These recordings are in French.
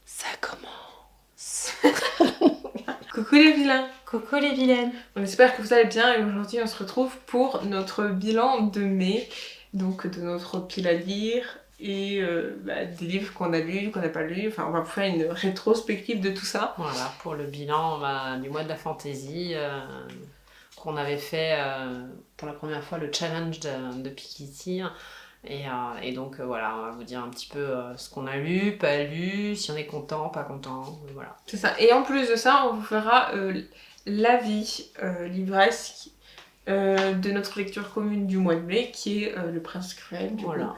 Ça commence. Coucou les vilains. Coucou les vilaines. On espère que vous allez bien et aujourd'hui on se retrouve pour notre bilan de mai, donc de notre pile à lire et des livres qu'on a lus, qu'on n'a pas lus, enfin on va vous faire une rétrospective de tout ça. Voilà, pour le bilan du mois de la fantaisie, qu'on avait fait pour la première fois le challenge de Piketty. Et donc voilà, on va vous dire un petit peu ce qu'on a lu, pas lu, si on est content, pas content, voilà. C'est ça. Et en plus de ça, on vous fera l'avis livresque de notre lecture commune du mois de mai, qui est Le Prince Cruel. Voilà.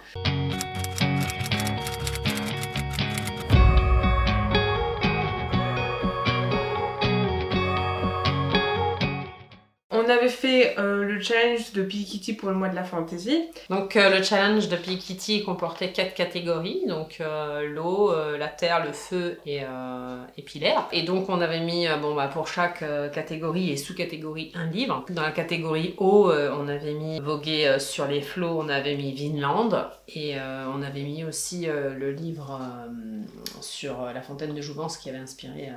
On avait fait le challenge de Piketty pour le mois de la fantaisie. Donc le challenge de Piketty comportait 4 catégories, donc l'eau, la terre, le feu et puis l'air. Et donc on avait mis pour chaque catégorie et sous-catégorie un livre. Dans la catégorie eau, on avait mis Voguer sur les flots, on avait mis Vinland et on avait mis aussi le livre sur la fontaine de Jouvence qui avait inspiré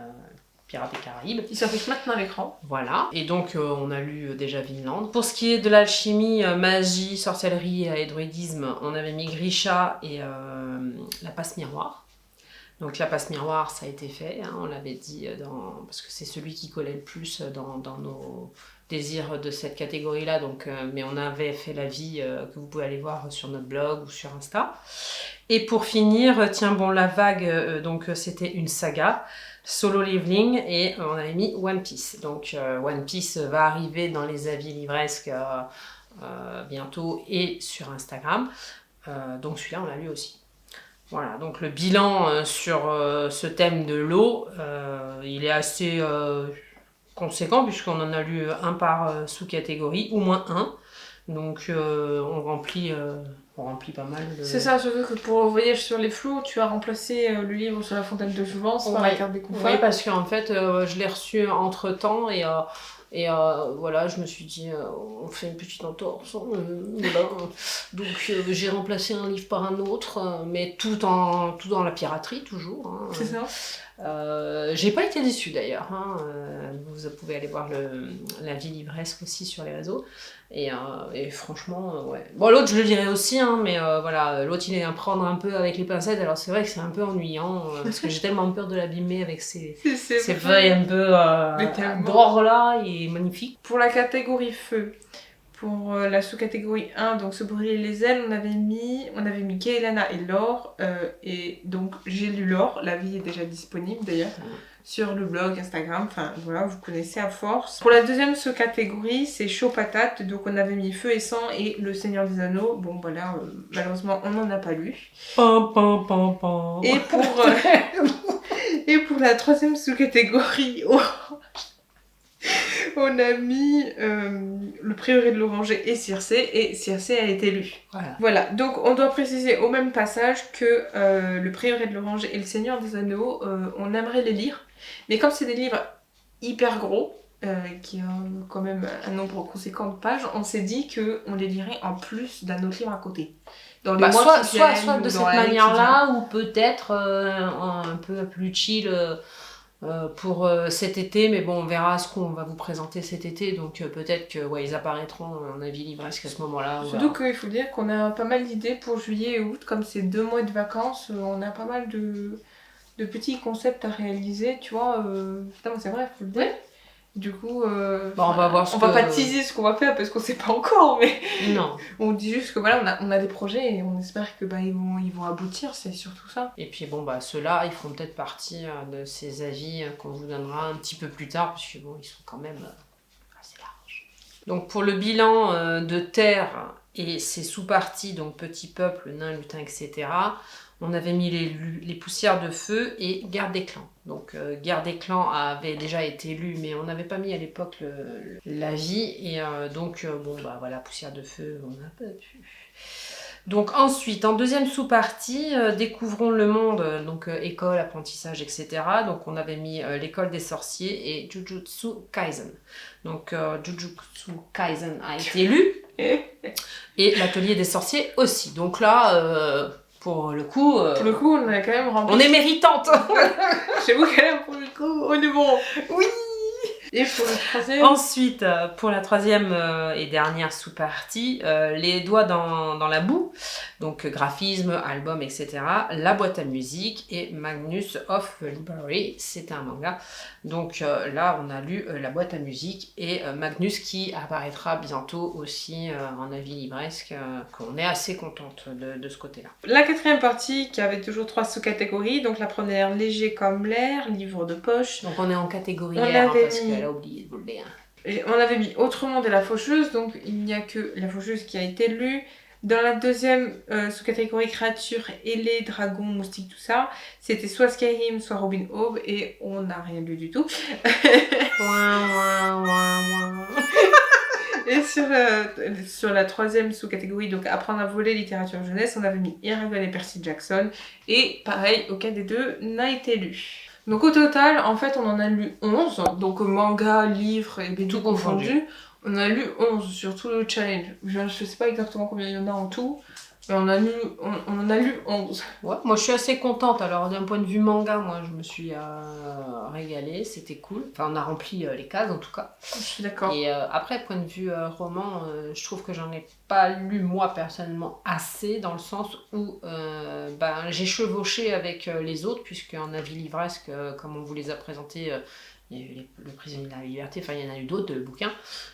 Pirates des Caraïbes. Il s'affiche maintenant à l'écran. Voilà. Et donc, on a lu déjà Vinland. Pour ce qui est de l'alchimie, magie, sorcellerie et druidisme, on avait mis Grisha et la passe miroir. Donc, la passe miroir, ça a été fait. Hein, on l'avait dit parce que c'est celui qui collait le plus dans nos désirs de cette catégorie-là. Donc, mais on avait fait l'avis que vous pouvez aller voir sur notre blog ou sur Insta. Et pour finir, la vague, donc c'était une saga. Solo Leveling et on avait mis One Piece. Donc One Piece va arriver dans les avis livresques bientôt et sur Instagram. Donc celui-là, on l'a lu aussi. Voilà, donc le bilan sur ce thème de l'eau, il est assez conséquent puisqu'on en a lu un par sous-catégorie, au moins un. Donc on remplit pas mal de... C'est ça, surtout que pour le voyage sur les flots, tu as remplacé le livre sur la fontaine de Jouvence par la carte des coups. Oui, parce qu'en fait, je l'ai reçu entre-temps et voilà, je me suis dit, on fait une petite entorse. Donc j'ai remplacé un livre par un autre, mais tout dans la piraterie, toujours. Hein. C'est ça. J'ai pas été déçue d'ailleurs. Hein. Vous pouvez aller voir la vie livresque aussi sur les réseaux. Et franchement, ouais. Bon, l'autre, je le lirai aussi, hein, mais voilà, l'autre, il est à prendre un peu avec les pincettes. Alors, c'est vrai que c'est un peu ennuyant, parce que j'ai tellement peur de l'abîmer avec ces feuilles un peu d'or là, il est magnifique. Pour la catégorie feu, pour la sous-catégorie 1, donc se brûler les ailes, on avait mis Kaelana et Laure, et donc j'ai lu Laure, la vie est déjà disponible d'ailleurs. Sur le blog, Instagram, enfin voilà, vous connaissez à force. Pour la deuxième sous-catégorie, c'est chaud patate, donc on avait mis Feu et Sang et Le Seigneur des Anneaux. Bon voilà, malheureusement on n'en a pas lu. Et pour la troisième sous-catégorie, on a mis Le Prieuré de l'Oranger et Circé a été lu. Voilà, donc on doit préciser au même passage que Le Prieuré de l'Oranger et Le Seigneur des Anneaux, on aimerait les lire. Mais comme c'est des livres hyper gros, qui ont quand même un nombre conséquent de pages, on s'est dit qu'on les lirait en plus d'un autre livre à côté. Dans les mois qui viennent, soit de cette manière-là, ou peut-être un peu plus chill pour cet été, mais bon, on verra ce qu'on va vous présenter cet été, donc peut-être qu'ils apparaîtront en avis livresque à ce moment-là. Surtout qu'il faut dire qu'on a pas mal d'idées pour juillet et août, comme c'est 2 mois de vacances, on a pas mal de petits concepts à réaliser, tu vois. Putain, c'est vrai, faut le dire. Ouais. Du coup, on va voir on va pas teaser ce qu'on va faire parce qu'on sait pas encore, mais non. On dit juste que voilà, on a des projets et on espère que ils vont aboutir, c'est surtout ça. Et puis ceux-là, ils feront peut-être partie de ces avis qu'on vous donnera un petit peu plus tard, puisque ils sont quand même assez larges. Donc pour le bilan de terre et ses sous-parties, donc petit peuple, nain, lutin, etc., on avait mis les poussières de feu et Guerre des clans. Donc Guerre des clans avait déjà été lu, mais on n'avait pas mis à l'époque l'avis. Et poussière de feu, on n'a pas pu. Donc ensuite, en deuxième sous-partie, découvrons le monde, donc école, apprentissage, etc. Donc on avait mis l'école des sorciers et Jujutsu Kaisen. Donc Jujutsu Kaisen a été lu et l'atelier des sorciers aussi. Donc là... Pour le coup, on a quand même rempli. On est méritante. J'avoue quand même, pour le coup, on est bon. Oui. Et pour le troisième. Ensuite, pour la troisième et dernière sous-partie, les doigts dans la boue, donc graphisme, album, etc. La boîte à musique et Magnus of Library, c'était un manga. Donc là, on a lu la boîte à musique et Magnus qui apparaîtra bientôt aussi en avis livresque, qu'on est assez contente de ce côté-là. La quatrième partie qui avait toujours 3 sous-catégories. Donc la première, léger comme l'air, livre de poche. Donc on est en catégorie R parce qu'elle a oublié de vous le dire. Et on avait mis Autrement et la faucheuse, donc il n'y a que la faucheuse qui a été lue. Dans la deuxième sous-catégorie créatures, ailés, dragons, moustiques, tout ça, c'était soit Skyrim, soit Robin Hood, et on n'a rien lu du tout. Et sur la troisième sous-catégorie, donc apprendre à voler, littérature jeunesse, on avait mis Eragon et Percy Jackson, et pareil, aucun des deux n'a été lu. Donc au total, en fait, on en a lu 11, donc manga, livres et BD tout confondu. On a lu 11 sur tout le challenge. Je sais pas exactement combien il y en a en tout, mais on en a lu 11. Ouais, moi je suis assez contente. Alors d'un point de vue manga, moi je me suis régalée, c'était cool. Enfin on a rempli les cases en tout cas. Je suis d'accord. Et après, point de vue roman, je trouve que j'en ai pas lu moi personnellement assez, dans le sens où j'ai chevauché avec les autres, puisque en avis livresque, comme on vous les a présentés, il y a eu Le Prisonnier de la Liberté, enfin il y en a eu d'autres bouquins.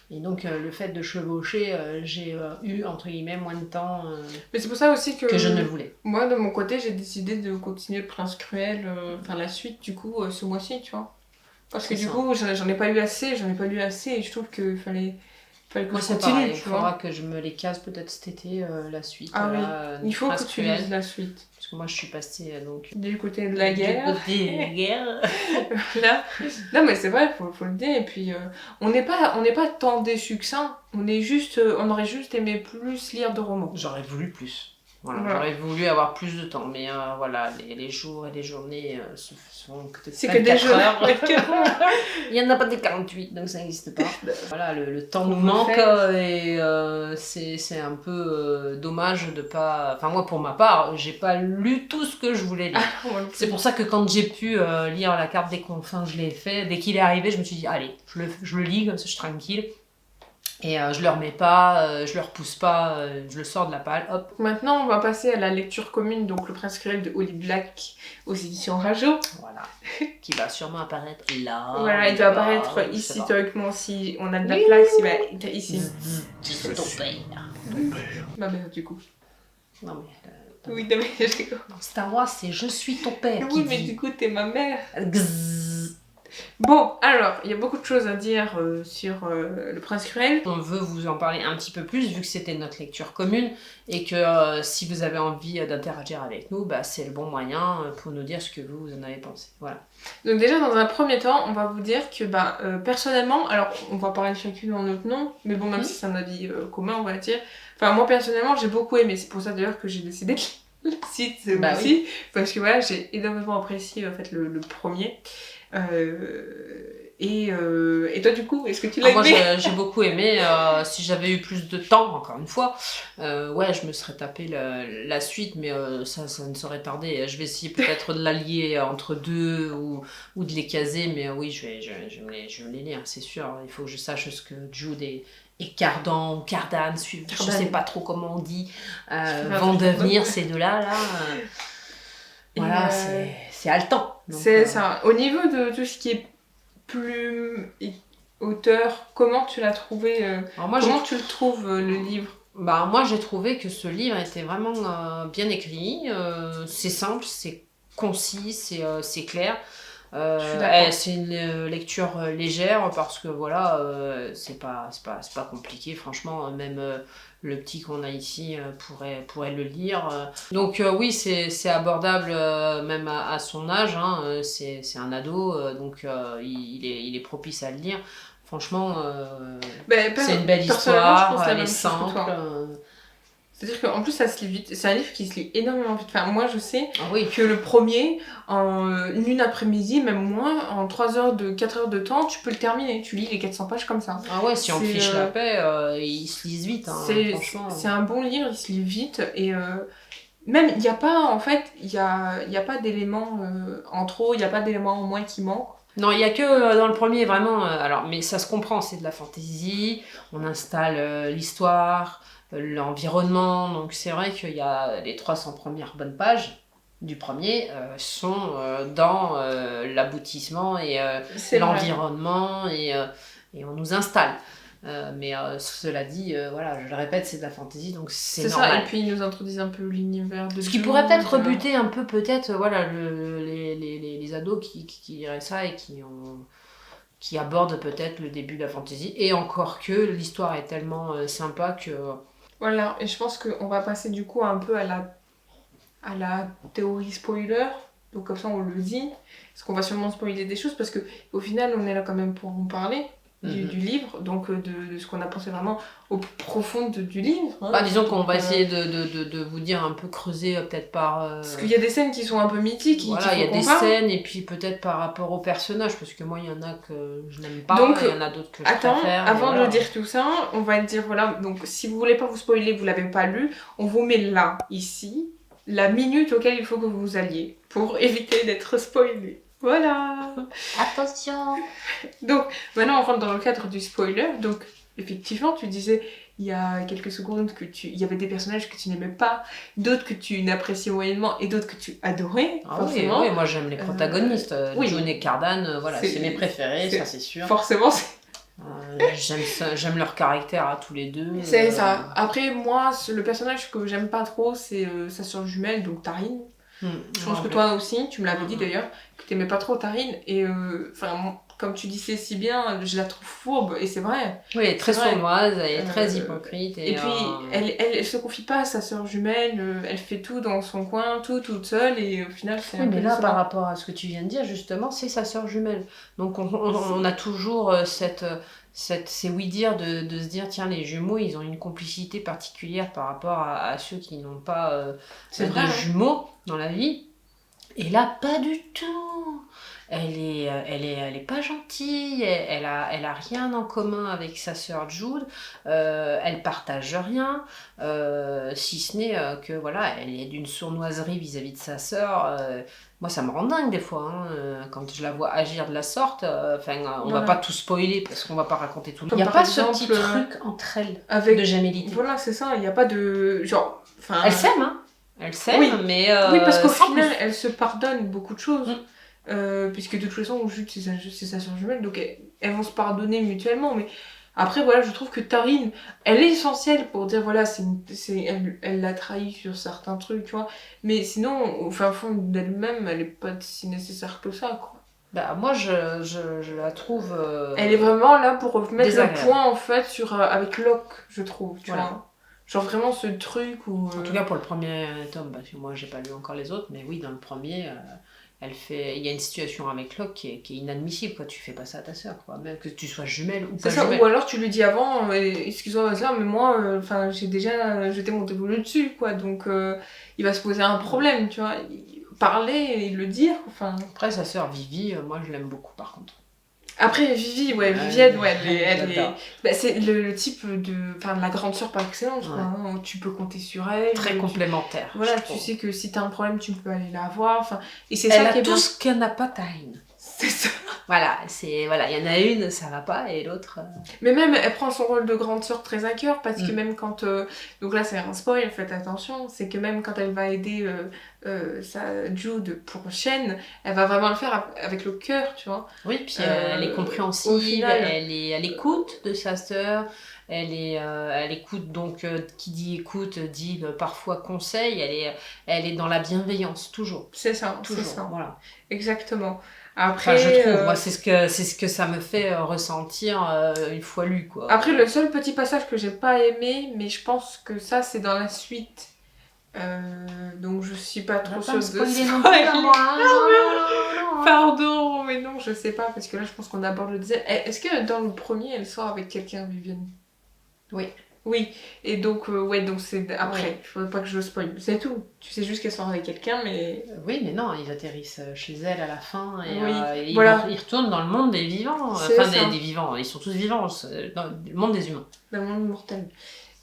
Et donc le fait de chevaucher, j'ai eu entre guillemets moins de temps mais c'est pour ça aussi que je ne le voulais. Moi de mon côté j'ai décidé de continuer Le Prince Cruel, la suite du coup ce mois-ci, tu vois. Parce que du coup j'en ai pas lu assez, et je trouve qu'il fallait que moi, je continue. Il faudra que je me les case peut-être cet été, la suite. Ah oui, il faut que tu lises la suite. Parce que moi je suis passée donc du côté de la guerre. Du côté de la guerre. Là. Non mais c'est vrai, faut le dire. Et puis on n'est pas tant déçus que ça. On aurait juste aimé plus lire de romans. J'aurais voulu plus. Voilà. J'aurais voulu avoir plus de temps, mais voilà, les jours et les journées se font peut-être 24 heures. Il n'y en a pas des 48, donc ça n'existe pas. Voilà, le temps nous manque et c'est un peu dommage de pas... Enfin moi pour ma part, j'ai pas lu tout ce que je voulais lire. C'est pour ça que quand j'ai pu lire La Carte des Confins, je l'ai fait. Dès qu'il est arrivé, je me suis dit, allez, je le lis, comme ça je suis tranquille. Et je le remets pas, je le repousse pas, je le sors de la palle, hop. Maintenant, on va passer à la lecture commune, donc Le Prince Cruel de Holly Black aux éditions Rajo. Voilà, qui va sûrement apparaître là. Voilà, il doit apparaître ici, théoriquement, si on a de la place, il va être ici. Je suis ton père. Ma mère, du coup. Non mais... Oui, non mais je déconne. Dans Star Wars, c'est je suis ton père. Oui, mais du coup, t'es ma mère. Bon, alors, il y a beaucoup de choses à dire sur Le Prince Cruel. On veut vous en parler un petit peu plus, vu que c'était notre lecture commune, et que si vous avez envie d'interagir avec nous, c'est le bon moyen pour nous dire ce que vous en avez pensé. Voilà. Donc déjà, dans un premier temps, on va vous dire que personnellement, alors on va parler chacune en notre nom, mais bon, même si c'est un avis commun, on va dire. Enfin, moi personnellement, j'ai beaucoup aimé, c'est pour ça d'ailleurs que j'ai décidé de le site aussi, parce que voilà, j'ai énormément apprécié en fait le premier. Et toi du coup, est-ce que tu l'as aimé ? Moi j'ai beaucoup aimé, si j'avais eu plus de temps, encore une fois, je me serais tapé la suite, mais ça ne saurait tarder. Je vais essayer peut-être de l'allier entre deux ou de les caser, mais oui, je vais me les lire, c'est sûr. Il faut que je sache ce que Jude et Cardan, Cardan, je sais pas trop comment on dit, vont devenir ces deux-là. Voilà, c'est haletant. C'est ça. Au niveau de tout ce qui est plume et auteur, comment tu l'as trouvé comment tu le trouves, le livre ? Moi, j'ai trouvé que ce livre était vraiment bien écrit. C'est simple, c'est concis, c'est clair. C'est une lecture légère parce que voilà, c'est pas compliqué. Franchement, même le petit qu'on a ici pourrait le lire. Donc oui, c'est abordable même à son âge. Hein, c'est un ado, donc il est propice à le lire. Franchement, c'est une belle histoire, elle est simple. C'est-à-dire qu'en plus ça se lit vite, c'est un livre qui se lit énormément vite. Enfin moi je sais que le premier, en une après-midi, même moins, en 4 heures de temps, tu peux le terminer. Tu lis les 400 pages comme ça. Ah ouais, si on fiche la paix, ils se lisent vite. Hein, c'est un bon livre, il se lit vite et Même, il n'y a pas, en fait, il y a pas d'éléments en trop, il n'y a pas d'éléments en moins qui manquent. Non, il n'y a que dans le premier, vraiment. Alors, mais ça se comprend, c'est de la fantaisie. On installe l'histoire, l'environnement. Donc, c'est vrai qu'il y a les 300 premières bonnes pages du premier sont dans l'aboutissement et l'environnement et on nous installe. Mais cela dit, voilà, je le répète, c'est de la fantaisie, donc c'est normal. Ça, et puis ils nous introduisent un peu l'univers de Ce qui pourrait peut-être rebuter un peu, peut-être, voilà, les ados qui liraient ça et qui abordent peut-être le début de la fantaisie. Et encore que l'histoire est tellement sympa que... Voilà, et je pense qu'on va passer du coup un peu à la théorie spoiler. Donc comme ça on le dit, parce qu'on va sûrement spoiler des choses, parce que au final on est là quand même pour en parler. Du livre, donc de ce qu'on a pensé vraiment au plus profond du livre. Hein. Bah, disons qu'on va essayer de vous dire un peu creuser peut-être par... Parce qu'il y a des scènes qui sont un peu mythiques. Voilà, il y a des scènes et puis peut-être par rapport aux personnages, parce que moi il y en a que je n'aime pas, donc, il y en a d'autres que je préfère. Avant de dire tout ça, on va dire voilà, donc si vous voulez pas vous spoiler, vous l'avez pas lu, on vous met là, ici, la minute auquel il faut que vous alliez pour éviter d'être spoilé. Voilà. Attention. Donc, maintenant on rentre dans le cadre du spoiler. Donc, effectivement, tu disais il y a quelques secondes il y avait des personnages que tu n'aimais pas, d'autres que tu n'appréciais moyennement et d'autres que tu adorais. Ah oui, moi j'aime les protagonistes. June et Cardan, voilà, c'est mes préférés, ça c'est sûr. Forcément, j'aime leur caractère à tous les deux. C'est ça. Après, moi, le personnage que j'aime pas trop, c'est sa sœur jumelle, donc Tarine. Je pense que toi aussi, tu me l'avais dit d'ailleurs, que t'aimais pas trop Tarine, et comme tu disais si bien, je la trouve fourbe, et c'est vrai. Oui, elle est très sournoise, elle est très hypocrite. Et puis, elle se confie pas à sa sœur jumelle, elle fait tout dans son coin, tout toute seule, et au final, c'est mais là, par rapport à ce que tu viens de dire, justement, c'est sa sœur jumelle. Donc, on a toujours c'est oui-dire de se dire, tiens, les jumeaux, ils ont une complicité particulière par rapport à ceux qui n'ont pas de jumeaux dans la vie. Et là, pas du tout. Elle est pas gentille, elle a rien en commun avec sa sœur Jude, elle partage rien, si ce n'est que voilà, elle est d'une sournoiserie vis-à-vis de sa sœur. Moi, ça me rend dingue des fois, quand je la vois agir de la sorte. On va pas tout spoiler parce qu'on va pas raconter tout. Il n'y a pas ce petit truc entre elles de gémellité. Voilà, c'est ça, il n'y a pas de genre. Elle s'aime, hein. Elle s'aime, oui. Mais oui, parce qu'au final, elle se pardonne beaucoup de choses. Puisque de toute façon, Jude, c'est sa soeur jumelle, donc elles vont se pardonner mutuellement. Mais après, voilà, je trouve que Tarine, elle est essentielle pour dire, voilà, elle l'a trahi sur certains trucs, tu vois. Mais sinon, au fin fond d'elle-même, elle est pas si nécessaire que ça, quoi. Bah, moi, je la trouve... Elle est vraiment là pour mettre le point, en fait, avec Locke, je trouve, tu vois. Genre vraiment ce truc où... En tout cas, pour le premier tome, parce que moi, j'ai pas lu encore les autres, mais oui, dans le premier... il y a une situation avec Locke qui est inadmissible, quoi. Tu fais pas ça à ta sœur, quoi. Même que tu sois jumelle ou pas jumelle. Ou alors tu lui dis avant, excuse-moi ma sœur, mais moi, j'ai déjà jeté mon dévolu dessus, quoi. Donc il va se poser un problème, tu vois. Parler et le dire, enfin. Après sa sœur Vivi, moi je l'aime beaucoup par contre. Après Vivi, Vivienne, elle est... Bah, c'est le type de la grande sœur par excellence, quoi, hein. Tu peux compter sur elle. Très complémentaire. Voilà, tu sais que si t'as un problème, tu peux aller la voir. Et c'est elle ça qui est tout ce qu'elle n'a pas Tarine. C'est ça. Voilà, il y en a une, ça va pas, et l'autre... Mais même, elle prend son rôle de grande sœur très à cœur, parce que même quand... donc là, c'est un spoil, faites attention, c'est que même quand elle va aider sa Jude pour Shen, elle va vraiment le faire avec le cœur, tu vois. Oui, puis elle est compréhensive, elle est à l'écoute de sa sœur, elle écoute, donc qui dit écoute dit parfois conseil, elle est dans la bienveillance, toujours. C'est ça, toujours, c'est ça. Voilà. Exactement. Après, je trouve, moi, c'est ce que ça me fait ressentir une fois lu, quoi. Après, le seul petit passage que j'ai pas aimé, mais je pense que ça, c'est dans la suite. Donc, je suis pas trop sûre de spoiler. Non. Pardon, mais non, je sais pas, parce que là, je pense qu'on aborde le deuxième. Est-ce que dans le premier, elle sort avec quelqu'un, Vivienne ? Oui. Oui, et donc, donc c'est après, il faudrait pas que je spoil, c'est tout. Tu sais juste qu'elle sort avec quelqu'un, mais... Oui, mais non, ils atterrissent chez elle à la fin, et, et voilà. Ils retournent dans le monde des vivants, des vivants, ils sont tous vivants, dans le monde des humains. Dans le monde mortel.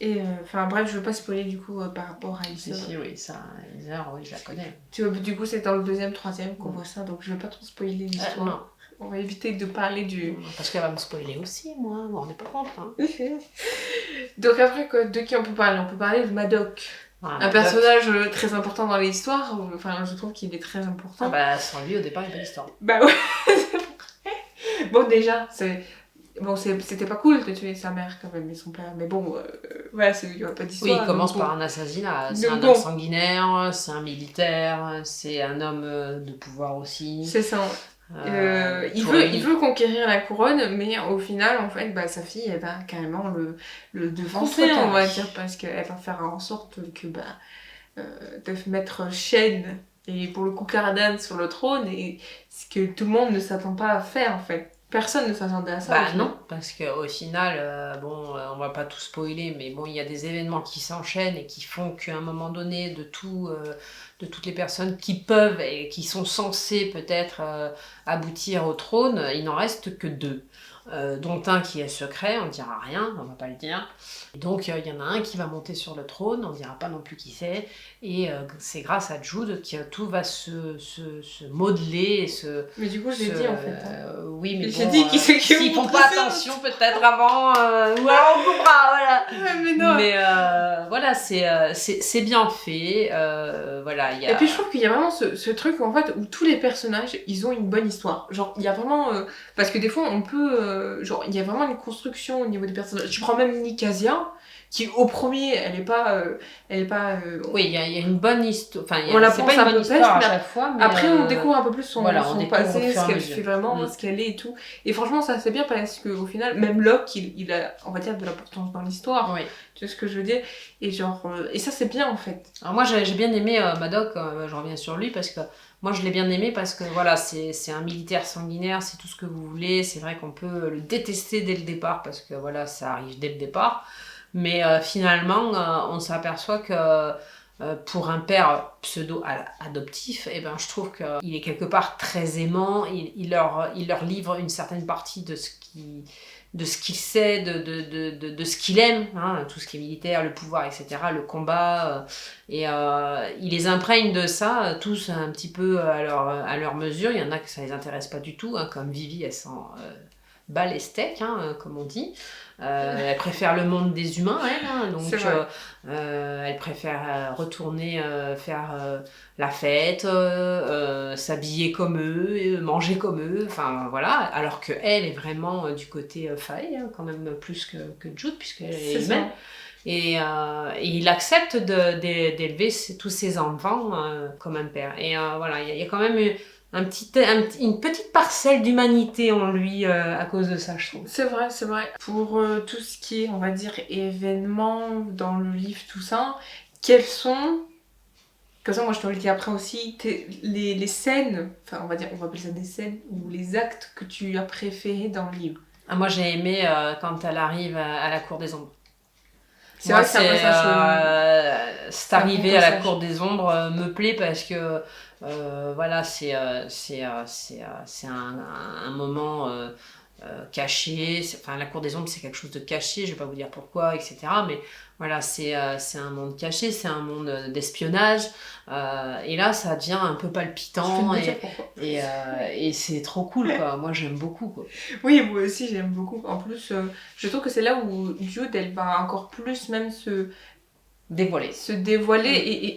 Et enfin bref, je veux pas spoiler du coup par rapport à Elsa. Si, oui, ça, Elsa, oui, je la connais. Tu vois, du coup, c'est dans le 2e, 3e qu'on voit ça, donc je veux pas trop spoiler l'histoire. Non. On va éviter de parler du... Parce qu'elle va me spoiler aussi, moi, on n'est pas contre. Hein. Donc après, quoi, de qui on peut parler? On peut parler de Madoc. Voilà, un personnage très important dans l'histoire, enfin je trouve qu'il est très important. Ah bah sans lui au départ il n'y a pas d'histoire. Bah ouais, c'est vrai. Bon déjà, c'était pas cool de tuer sa mère quand même et son père, mais bon, voilà, il n'y a pas d'histoire. Oui, il commence par un assassinat, c'est un homme sanguinaire, c'est un militaire, c'est un homme de pouvoir aussi. C'est ça. Il veut conquérir la couronne, mais au final, en fait, bah, sa fille, elle va carrément le devancer, on va dire, parce qu'elle va faire en sorte que de mettre Shen et pour le coup Caradan sur le trône, et ce que tout le monde ne s'attend pas à faire, en fait. Personne ne s'attendait à ça. Bah non, parce qu'au final, on va pas tout spoiler, mais bon, il y a des événements qui s'enchaînent et qui font qu'à un moment donné, de toutes les personnes qui peuvent et qui sont censées peut-être aboutir au trône, il n'en reste que 2. Dont un qui est secret, on ne dira rien, on va pas le dire. Donc il y en a un qui va monter sur le trône, on ne dira pas non plus qui c'est, et c'est grâce à Jude que tout va se modeler. Mais du coup, j'ai dit en fait. Oui, mais j'ai dit s'ils font pas attention peut-être avant, ou alors on coupera, voilà. Mais non. Mais voilà, c'est bien fait. Voilà, Et puis je trouve qu'il y a vraiment ce truc en fait où tous les personnages, ils ont une bonne histoire. Genre, il y a vraiment... parce que des fois, on peut... genre, il y a vraiment une construction au niveau des personnages. Tu prends même Nicasia, qui au premier, elle est pas... Oui, il y a une bonne histoire. Enfin, on la c'est pense pas une un bonne peu histoire à pêche, chaque fois. Mais après, on découvre un peu plus son passé, ce qu'elle fait fait vraiment, ce qu'elle est et tout. Et franchement, ça c'est bien parce qu'au final, même Locke, il a, on va dire, de l'importance dans l'histoire. Oui. Tu vois ce que je veux dire? Et genre... et ça, c'est bien en fait. Alors moi, j'ai bien aimé Madoc, je reviens sur lui, parce que moi, je l'ai bien aimé parce que voilà, c'est un militaire sanguinaire, c'est tout ce que vous voulez. C'est vrai qu'on peut le détester dès le départ, parce que voilà, ça arrive dès le départ. Mais finalement, on s'aperçoit que pour un père pseudo-adoptif, eh ben, je trouve qu'il est quelque part très aimant. Il leur livre une certaine partie de ce qu'il sait, de ce qu'il aime, hein, tout ce qui est militaire, le pouvoir, etc., le combat. Et il les imprègne de ça, tous un petit peu à leur mesure. Il y en a que ça les intéresse pas du tout, hein, comme Vivi, elle s'en bat les steaks, hein, comme on dit. Elle préfère le monde des humains, elle, hein, donc elle préfère retourner faire la fête, s'habiller comme eux, manger comme eux, enfin voilà, alors que elle est vraiment du côté faille, hein, quand même plus que Jude, puisqu'elle est humaine. Et il accepte d'élever tous ses enfants comme un père. Et voilà, il y a quand même une petite parcelle d'humanité en lui à cause de ça, je trouve. C'est vrai, c'est vrai. Pour tout ce qui est, on va dire, événements dans le livre, tout ça, quels sont... Comme ça, moi je te le dis après aussi, les scènes, enfin on va appeler ça des scènes, ou les actes que tu as préférés dans le livre. Ah, moi j'ai aimé quand elle arrive à la Cour des Ombres. C'est vrai que c'est un passage... cette arrivée à la Cour des Ombres me plaît parce que voilà, c'est un moment caché. Enfin, la Cour des Ombres, c'est quelque chose de caché, je vais pas vous dire pourquoi, etc. Mais voilà, c'est un monde caché, c'est un monde d'espionnage. Et là, ça devient un peu palpitant et c'est trop cool, quoi. Moi, j'aime beaucoup, quoi. Oui, moi aussi, j'aime beaucoup. En plus, je trouve que c'est là où Jude, elle va encore plus même se dévoiler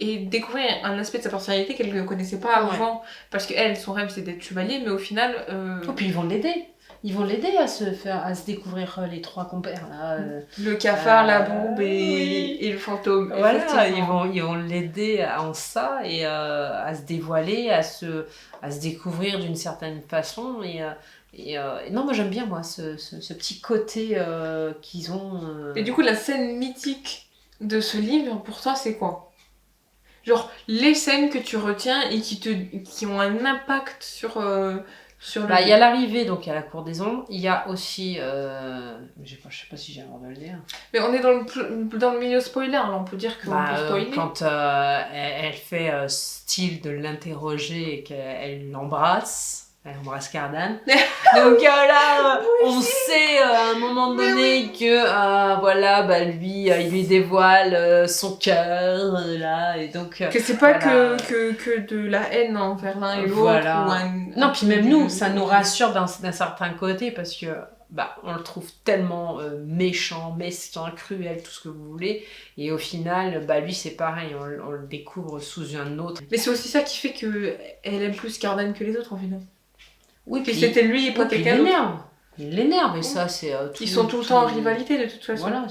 et découvrir un aspect de sa personnalité qu'elle ne connaissait pas avant. Parce qu'elle, son rêve, c'est d'être chevalier, mais au final... Et puis, ils vont l'aider. Ils vont l'aider à se découvrir les 3 compères là. Le cafard, la bombe et le fantôme. Voilà, ils vont l'aider en ça et à se dévoiler, à se découvrir d'une certaine façon. Et non, moi j'aime bien ce petit côté qu'ils ont. Et du coup, la scène mythique de ce livre, pour toi, c'est quoi? Genre, les scènes que tu retiens et qui ont un impact sur il y a l'arrivée donc à la Cour des Ombres, il y a aussi je sais pas si j'ai le droit de le dire. Mais on est dans le milieu spoiler, là on peut dire que on peut spoiler. Quand elle fait style de l'interroger et qu'elle l'embrasse, Elle embrasse Cardan. Donc là, on sait à un moment donné que voilà, bah, lui, il lui dévoile son cœur, là, et donc... que c'est pas voilà. que de la haine envers l'un et l'autre. Voilà. Non, puis même nous, ça nous rassure d'un certain côté, parce que bah, on le trouve tellement méchant, mesquin, cruel, tout ce que vous voulez, et au final, bah, lui, c'est pareil, on le découvre sous un autre. Mais c'est aussi ça qui fait qu'elle aime plus Cardan que les autres, en final. Oui, puis c'était lui et pas quelqu'un d'autre. Il l'énerve, et ça, c'est... Ils sont tout le temps en rivalité, de toute façon. Voilà,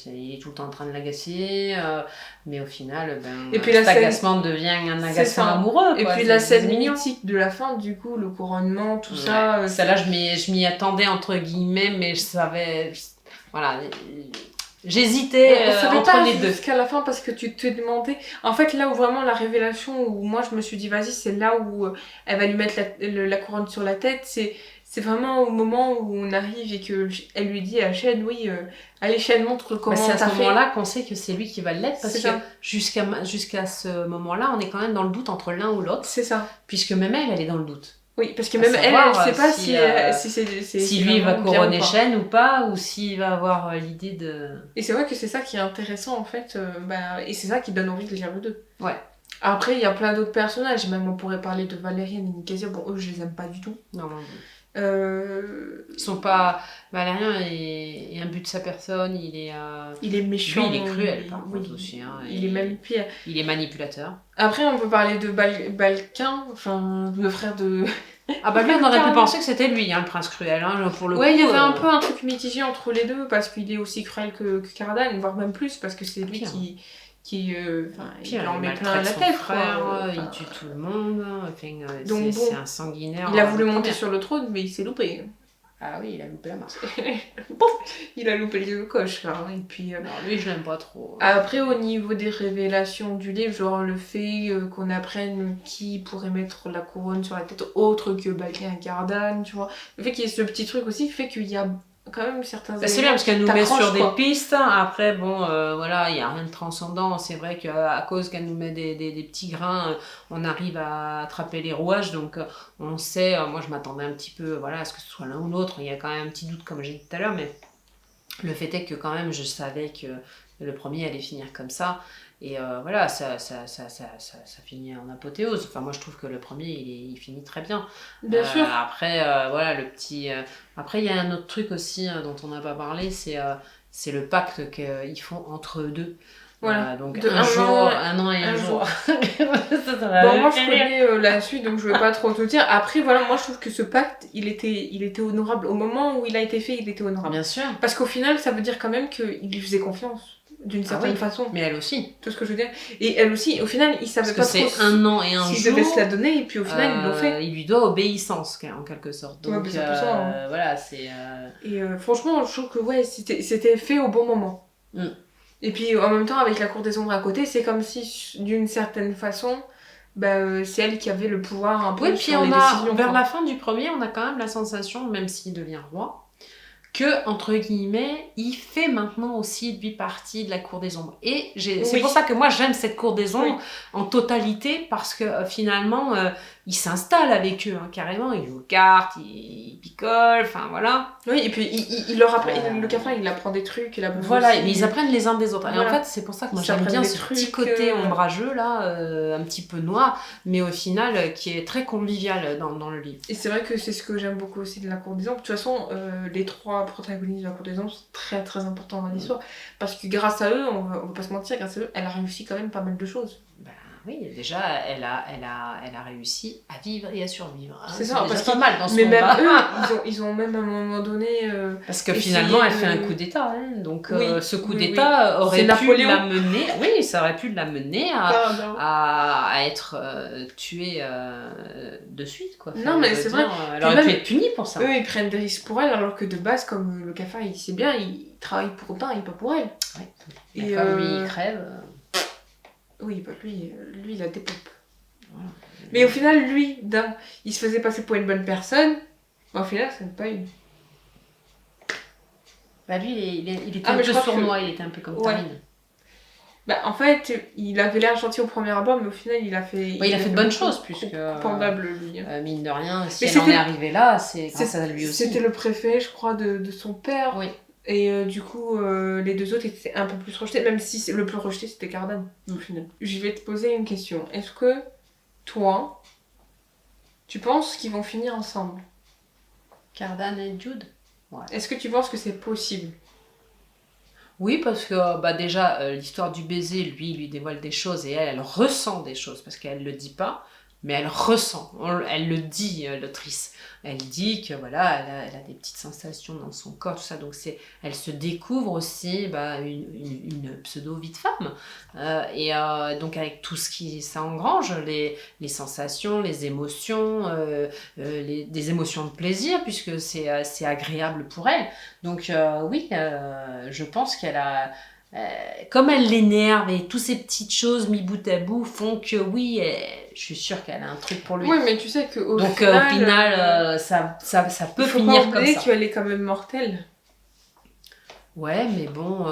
il est tout le temps en train de l'agacer, mais au final, et puis cet agacement devient un agacement amoureux. Et puis la scène mythique de la fin, du coup, le couronnement, tout ça... Celle-là, je m'y attendais, entre guillemets, mais je savais... Voilà... J'hésitais entre les deux. Jusqu'à la fin parce que tu te demandais... En fait, là où vraiment la révélation, où moi je me suis dit, vas-y, c'est là où elle va lui mettre la couronne sur la tête, c'est vraiment au moment où on arrive et qu'elle lui dit à Shen, oui, allez Shen, montre comment c'est à ce moment-là qu'on sait que c'est lui qui va l'être, parce que jusqu'à ce moment-là, on est quand même dans le doute entre l'un ou l'autre. C'est ça. Puisque même elle est dans le doute. Oui, parce que même elle ne sait pas si lui va couronner Shen ou pas, ou s'il va avoir l'idée de... Et c'est vrai que c'est ça qui est intéressant en fait, et c'est ça qui donne envie de lire le 2. Ouais. Après, il y a plein d'autres personnages, même on pourrait parler de Valériane et Nicasia, bon eux je les aime pas du tout. Non. Ils sont pas... Valérien est imbu de sa personne, il est méchant. Lui, il est cruel par contre aussi. Hein, il est même pire. Il est manipulateur. Après, on peut parler de Balquin, enfin, le frère de... Ah bah lui, on aurait pu penser que c'était lui, hein, le prince cruel, hein, pour le coup. Ouais, il y avait un peu un truc mitigé entre les deux, parce qu'il est aussi cruel que Cardan, voire même plus, parce que c'est lui qui il en met plein la tête. Frère, il tue tout le monde, donc c'est un sanguinaire. Il a voulu monter sur le trône, mais il s'est loupé. Ah oui, il a loupé la marche. Il a loupé le coche, là. Et puis, non, lui, je l'aime pas trop. Après, au niveau des révélations du livre, genre le fait qu'on apprenne qui pourrait mettre la couronne sur la tête autre que Balquin et Cardan, tu vois. Le fait qu'il y ait ce petit truc aussi fait qu'il y a quand même certains c'est bien parce qu'elle nous met sur des pistes. Après, bon, voilà, il n'y a rien de transcendant. C'est vrai qu'à cause qu'elle nous met des petits grains, on arrive à attraper les rouages. Donc, on sait, moi je m'attendais un petit peu à ce que ce soit l'un ou l'autre. Il y a quand même un petit doute, comme j'ai dit tout à l'heure, mais le fait est que quand même, je savais que le premier allait finir comme ça. Et voilà, ça finit en apothéose. Enfin, moi, je trouve que le premier, il finit très bien. Bien sûr. Après, voilà, le petit... Après, il y a un autre truc aussi dont on n'a pas parlé, c'est le pacte qu'ils font entre eux deux. Voilà. Donc un an et un jour. Bon, moi je connais la suite, donc je vais pas trop te dire. Après, voilà, moi je trouve que ce pacte, il était honorable. Au moment où il a été fait, il était honorable. Bien sûr. Parce qu'au final, ça veut dire quand même qu'il lui faisait confiance. D'une certaine façon. Mais elle aussi. Tout ce que je veux dire. Et elle aussi, au final, il savait pas trop c'est un an et un jour. S'il devait se la donner, et puis au final, ils l'ont fait. Il lui doit obéissance, en quelque sorte. Donc, ouais, c'est un peu ça, hein. Voilà, c'est... Et franchement, je trouve que ouais, c'était fait au bon moment. Mm. Et puis, en même temps, avec la Cour des Ombres à côté, c'est comme si, d'une certaine façon, c'est elle qui avait le pouvoir un peu sur les décisions. Vers la fin du premier, on a quand même la sensation, même s'il devient roi, que, entre guillemets, il fait maintenant aussi, lui, partie de la Cour des Ombres. Et c'est pour ça que moi, j'aime cette Cour des Ombres en totalité, parce que finalement, il s'installe avec eux, hein, carrément. Il joue aux cartes, il picole, enfin voilà. Oui, et puis il leur apprend, le cafard, il apprend des trucs. Voilà, mais ils apprennent les uns des autres. Voilà. Et en fait, c'est pour ça que moi, j'aime bien ce petit côté ombrageux, là, un petit peu noir, mais au final, qui est très convivial dans le livre. Et c'est vrai que c'est ce que j'aime beaucoup aussi de la Cour des Ombres. De toute façon, les trois protagonistes de la Cour des Ombres sont très très importants dans l'histoire. Parce que grâce à eux, on va pas se mentir, grâce à eux, elle a réussi quand même pas mal de choses. Oui, déjà, elle a réussi à vivre et à survivre. Hein. C'est ça, parce pas mal dans ce mais combat. même eux, ils ont même à un moment donné... parce que finalement, elle fait un coup d'État. Hein. Donc, ce coup d'État aurait pu l'amener... Oui, ça aurait pu l'amener à être tuée de suite. Quoi. Enfin, non, mais c'est vrai. Elle aurait pu être punie pour ça. Eux, ils prennent des risques pour elle, alors que de base, comme le cafard, il sait bien, il travaille pour autant et pas pour elle. Ouais. Et comme lui, il crève... Oui, bah lui, il a des pompes. Voilà. Mais au final, lui, il se faisait passer pour une bonne personne. Au final, ça n'est pas une. Bah lui, il était un peu sournois, il était un peu comme Tarine. Bah, en fait, il avait l'air gentil au premier abord, mais au final, il a fait... il a fait de bonnes choses, puisque... Coupable, lui. Mine de rien, si elle en est arrivée là, c'est grâce à lui aussi. C'était le préfet, je crois, de son père. Oui. Et du coup, les deux autres étaient un peu plus rejetés, même si le plus rejeté, c'était Cardan, au final. Je vais te poser une question. Est-ce que, toi, tu penses qu'ils vont finir ensemble? Cardan et Jude? Ouais. Est-ce que tu penses que c'est possible? Oui, parce que déjà, l'histoire du baiser, lui dévoile des choses et elle ressent des choses, parce qu'elle le dit pas, mais elle ressent, elle le dit, l'autrice. Elle dit que voilà, elle a des petites sensations dans son corps, tout ça, donc elle se découvre aussi une pseudo-vie de femme. Donc avec tout ce qui ça engrange, les sensations, les émotions, des émotions de plaisir, puisque c'est agréable pour elle. Donc oui, je pense qu'elle a... comme elle l'énerve et toutes ces petites choses mis bout à bout font que oui, je suis sûre qu'elle a un truc pour lui. Oui, mais tu sais qu'au final, ça peut finir comme ça. Il faut pas oublier qu'elle est quand même mortelle. Ouais, mais bon,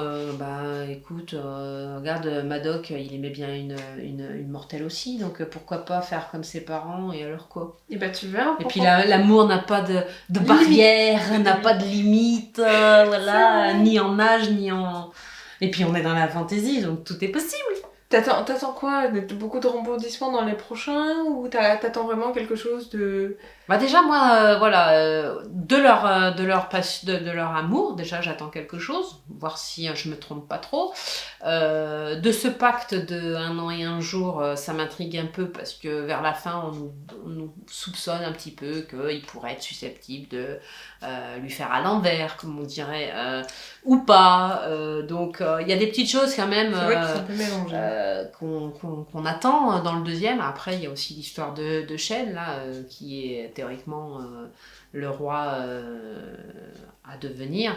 écoute, regarde, Madoc, il aimait bien une mortelle aussi, donc pourquoi pas faire comme ses parents, et alors quoi? Et tu verras. Et puis l'amour n'a pas de barrière, n'a pas de limite, voilà, ni en âge, ni en... Et puis on est dans la fantaisie, donc tout est possible. T'attends quoi? Beaucoup de rebondissements dans les prochains? Ou t'attends vraiment quelque chose de... Déjà, moi, de leur amour, déjà, j'attends quelque chose, voir si je me trompe pas trop. De ce pacte de 1 an et 1 jour, ça m'intrigue un peu, parce que vers la fin, on nous soupçonne un petit peu qu'il pourrait être susceptible de lui faire à l'envers, comme on dirait, ou pas. Donc, il y a des petites choses quand même qu'on attend dans le deuxième. Après, il y a aussi l'histoire de Shen, là, qui est théoriquement le roi à devenir,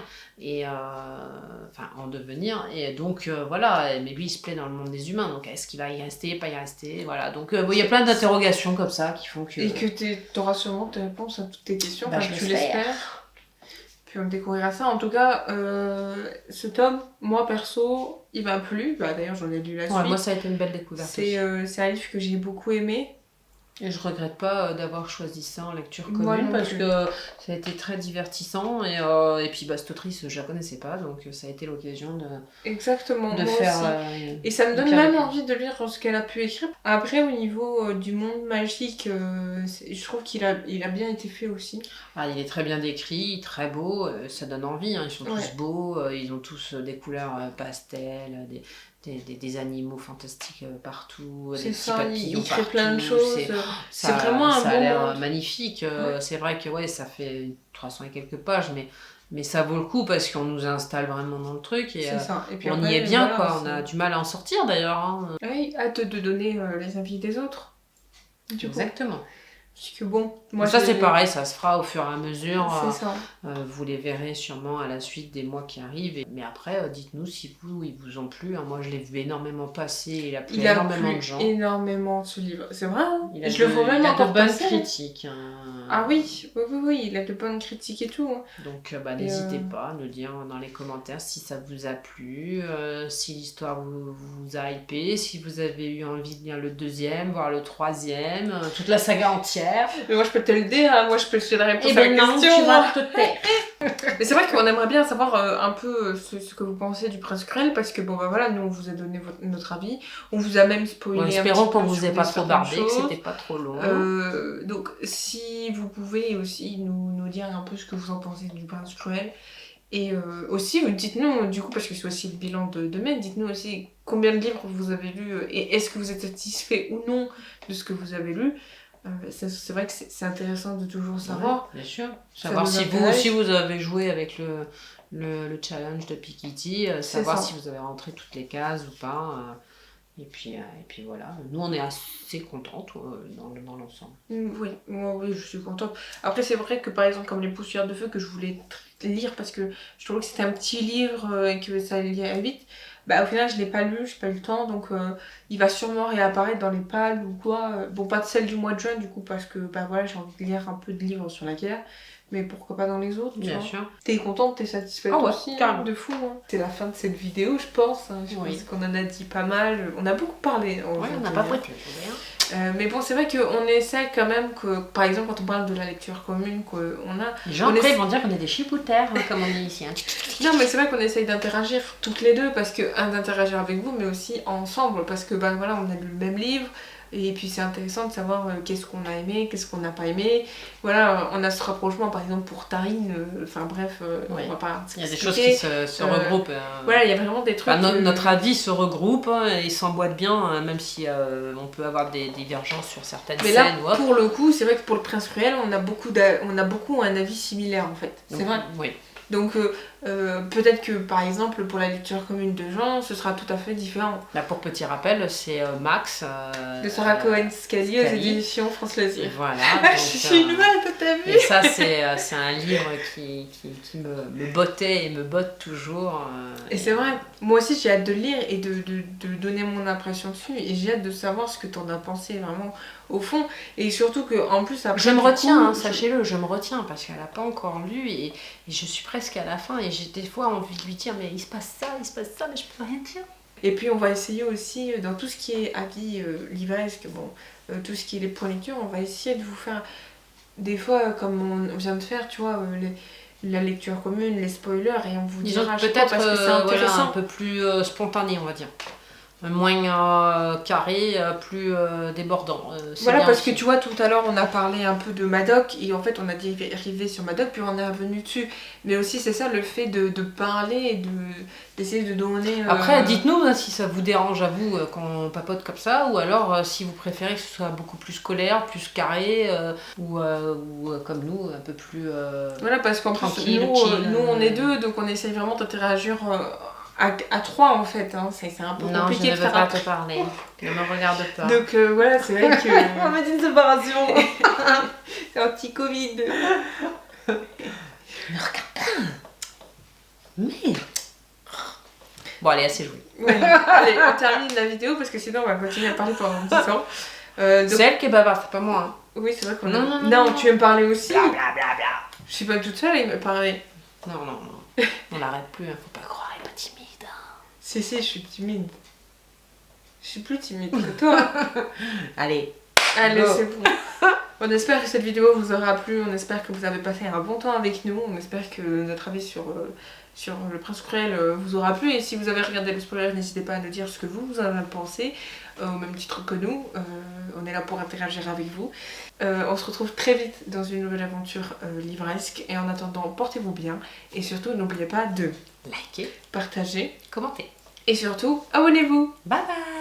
en devenir, et donc voilà, mais lui il se plaît dans le monde des humains, donc est-ce qu'il va y rester, pas y rester, voilà, donc il y a plein d'interrogations comme ça qui font que... Et que t'auras sûrement tes réponses à toutes tes questions, je l'espère. Puis on découvrira ça. En tout cas, ce tome, moi perso, il m'a plu. D'ailleurs, j'en ai lu la suite. Moi, ça a été une belle découverte. C'est un livre que j'ai beaucoup aimé. Et je regrette pas d'avoir choisi ça en lecture commune, parce que ça a été très divertissant, et puis cette autrice je la connaissais pas, donc ça a été l'occasion de faire et ça me donne même envie de lire ce qu'elle a pu écrire. Après, au niveau du monde magique, je trouve qu'il a bien été fait aussi. Il est très bien décrit, très beau, ça donne envie, hein. Ils sont tous beaux, ils ont tous des couleurs pastel, des animaux fantastiques partout, des petits papillons il crée plein de choses. C'est vraiment un ça bon a l'air monde. Magnifique. C'est vrai que ça fait 300 et quelques pages, mais ça vaut le coup parce qu'on nous installe vraiment dans le truc et, puis on y est bien, quoi. On a du mal à en sortir d'ailleurs. Hein. Oui, hâte de donner les avis des autres. Exactement. Parce que bon, ça c'est pareil, ça se fera au fur et à mesure. C'est ça. Vous les verrez sûrement à la suite des mois qui arrivent. Mais après, dites-nous si ils vous ont plu. Hein. Moi, je l'ai vu énormément passer. Il a plu énormément de gens. Énormément ce livre. C'est vrai. Hein, je le vois même encore passer. Il a de bonnes critiques. Ah oui, il a de bonnes critiques et tout. Hein. Donc, n'hésitez pas à nous dire dans les commentaires si ça vous a plu, si l'histoire vous a hypé, si vous avez eu envie de lire le deuxième, voire le troisième, toute la saga entière. Mais moi je peux te le dire, hein. Moi je peux te la réponse à la question. Tu vas te taire. Mais c'est vrai qu'on aimerait bien savoir un peu ce que vous pensez du Prince Cruel, parce que voilà, nous on vous a donné notre avis, on vous a même spoilé. Espérons qu'on vous ait pas trop bardé, que c'était pas trop long. Donc si vous pouvez aussi nous dire un peu ce que vous en pensez du Prince Cruel. Et aussi, dites-nous, du coup, parce que c'est aussi le bilan de mai, dites-nous aussi combien de livres vous avez lus et est-ce que vous êtes satisfait ou non de ce que vous avez lu. C'est vrai que c'est intéressant de toujours savoir. Bien sûr. Savoir si vous aussi vous avez joué avec le challenge de Piketty, savoir si vous avez rentré toutes les cases ou pas. Et puis voilà, nous on est assez contentes dans l'ensemble. Oui, je suis contente. Après c'est vrai que par exemple comme les poussières de feu que je voulais lire parce que je trouvais que c'était un petit livre et que ça allait vite, Bah, au final, je l'ai pas lu, j'ai pas eu le temps, donc il va sûrement réapparaître dans les pales ou quoi. Bon, pas de celle du mois de juin, du coup, parce que bah voilà, j'ai envie de lire un peu de livres sur la guerre. Mais pourquoi pas dans les autres, tu Bien vois. sûr. T'es contente, t'es satisfaite Ah ouais, aussi, carrément. de fou. Hein. C'est la fin de cette vidéo, je pense. Hein. Je pense qu'on en a dit pas mal. On a beaucoup parlé. Ouais, on n'a pas prêté. Mais bon, c'est vrai qu'on essaie quand même que, par exemple, quand on parle de la lecture commune qu'on a... Les gens après vont dire qu'on est des chipoutères, comme on dit ici. Hein. Non, mais c'est vrai qu'on essaye d'interagir toutes les deux, parce que, d'interagir avec vous, mais aussi ensemble, parce que, ben voilà, on a lu le même livre, et puis c'est intéressant de savoir qu'est-ce qu'on a aimé, qu'est-ce qu'on n'a pas aimé. Voilà, on a ce rapprochement, par exemple, pour Tarine, enfin bref, oui. on va pas il y a des choses qui se regroupent. Voilà, il y a vraiment des trucs... Notre avis se regroupe et s'emboîte bien, même si on peut avoir des divergences sur certaines mais scènes là, ou autres. pour le coup, c'est vrai que pour le Prince Cruel, on a beaucoup un avis similaire, en fait. C'est vrai. Oui. Donc peut-être que par exemple pour la lecture commune de Jean, ce sera tout à fait différent. Là pour petit rappel, c'est Max de Sarah Cohen-Scally aux éditions France Loisirs. Voilà. Je suis une mal, t'as vu. Et ça c'est un livre qui me bottait et me botte toujours. Et c'est vrai, moi aussi j'ai hâte de le lire et de donner mon impression dessus, et j'ai hâte de savoir ce que t'en as pensé vraiment au fond, et surtout que en plus après, je me retiens, sachez-le, je me retiens parce qu'elle n'a pas encore lu et je suis presque à la fin et j'ai des fois envie de lui dire mais il se passe ça, mais je peux rien dire. Et puis on va essayer aussi dans tout ce qui est avis livresque, bon, tout ce qui est les points de lecture, on va essayer de vous faire des fois comme on vient de faire, tu vois, la lecture commune, les spoilers, et on vous dira peut-être parce que c'est intéressant. Voilà, un peu plus spontané, on va dire. Moins carré, plus débordant. Voilà, parce que tu vois, tout à l'heure on a parlé un peu de Madoc, et en fait on a dérivé sur Madoc, puis on est revenu dessus. Mais aussi c'est ça le fait de parler et d'essayer de donner... Après, dites-nous si ça vous dérange à vous qu'on papote comme ça, ou alors si vous préférez que ce soit beaucoup plus scolaire, plus carré, ou comme nous, un peu plus voilà, parce qu'en plus chill, nous on est deux, donc on essaye vraiment d'interagir... à trois en fait, hein. C'est un peu compliqué de faire. Non, je ne veux pas te parler, ne me regarde pas. Donc voilà, c'est vrai que... On m'a dit une séparation. C'est un petit Covid. Ne regarde pas. Merde. Bon allez, assez joué. Ouais. Allez, on termine la vidéo parce que sinon on va continuer à parler pendant un petit temps. C'est elle qui est bavarde, c'est pas moi. Hein. Oui, c'est vrai qu'on... Non, tu veux me parler aussi. Bla bla bla bla. Je suis pas toute seule, il me parlait. Non. On l'arrête plus, hein. Faut pas croire, elle est pas timide. Si, je suis timide. Je suis plus timide que toi. Allez, c'est bon. On espère que cette vidéo vous aura plu, on espère que vous avez passé un bon temps avec nous, on espère que notre avis sur le Prince Cruel vous aura plu, et si vous avez regardé le spoiler, n'hésitez pas à nous dire ce que vous en avez pensé, au même titre que nous, on est là pour interagir avec vous. On se retrouve très vite dans une nouvelle aventure livresque, et en attendant, portez-vous bien, et surtout n'oubliez pas de likez, partager, commentez, et surtout, abonnez-vous. Bye bye.